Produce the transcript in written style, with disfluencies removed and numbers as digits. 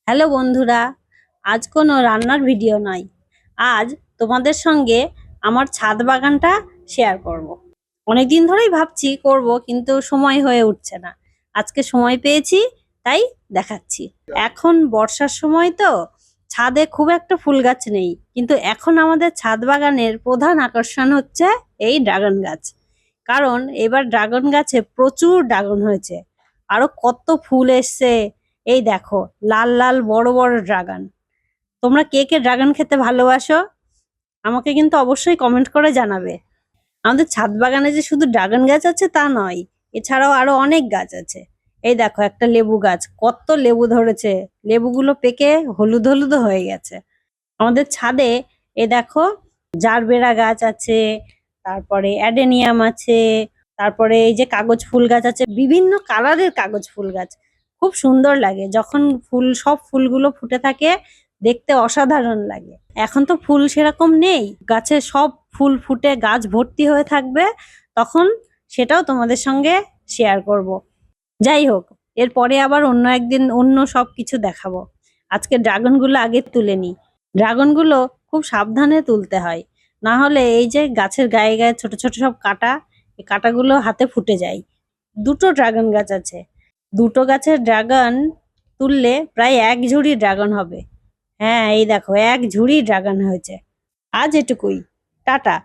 Hello বন্ধুরা, আজ কোনো রান্নার ভিডিও নয়। আজ তোমাদের সঙ্গে আমার ছাদ বাগানটা শেয়ার করব। অনেকদিন ধরেই ভাবছি করব, কিন্তু সময় হয়ে উঠছে না। আজকে সময় পেয়েছি, তাই দেখাচ্ছি। এখন বর্ষার সময় তো ছাদে খুব একটা ফুল গাছ নেই, কিন্তু এখন আমাদের ছাদ বাগানের প্রধান আকর্ষণ হচ্ছে এই ড্রাগন গাছ। কারণ এবার ড্রাগন গাছে প্রচুর ড্রাগন হয়েছে, আরো কত ফুল এসছে। এই দেখো, লাল লাল বড় বড় ড্রাগন। তোমরা কে কে ড্রাগন খেতে ভালোবাসো আমাকে কিন্তু অবশ্যই কমেন্ট করে জানাবে। আমাদের ছাদ বাগানে যে শুধু ড্রাগন গাছ আছে তা নয়, এছাড়াও আরো অনেক গাছ আছে। এই দেখো, একটা লেবু গাছ, কত লেবু ধরেছে। লেবুগুলো পেকে হলুদ হলুদ হয়ে গেছে। আমাদের ছাদে এ দেখো, জারবেরা গাছ আছে, তারপরে অ্যাডেনিয়াম আছে, তারপরে এই যে কাগজ ফুল গাছ আছে, বিভিন্ন কালারের কাগজ ফুল গাছ। খুব সুন্দর লাগে যখন সব ফুলগুলো ফুটে থাকে, দেখতে অসাধারণ লাগে। এখন তো ফুল সেরকম নেই গাছে, সব ফুল ফুটে গাছ ভর্তি হয়ে থাকবে, তখন সেটাও তোমাদের সঙ্গে শেয়ার করব। যাই হোক, এরপরে আবার অন্য একদিন অন্য সব কিছু দেখাবো। আজকে ড্রাগন গুলো আগে তুলে নিই। ড্রাগন গুলো খুব সাবধানে তুলতে হয়, না হলে এই যে গাছের গায়ে গায়ে ছোট ছোট সব কাটা, এই কাটাগুলো হাতে ফুটে যায়। দুটো ড্রাগন গাছ আছে, দুটো গাছের ড্রাগন তুললে প্রায় এক ঝুড়ি ড্রাগন হবে। হ্যাঁ, এই দেখো, এক ঝুড়ি ড্রাগন হয়েছে। আজ এটুকুই। টাটা।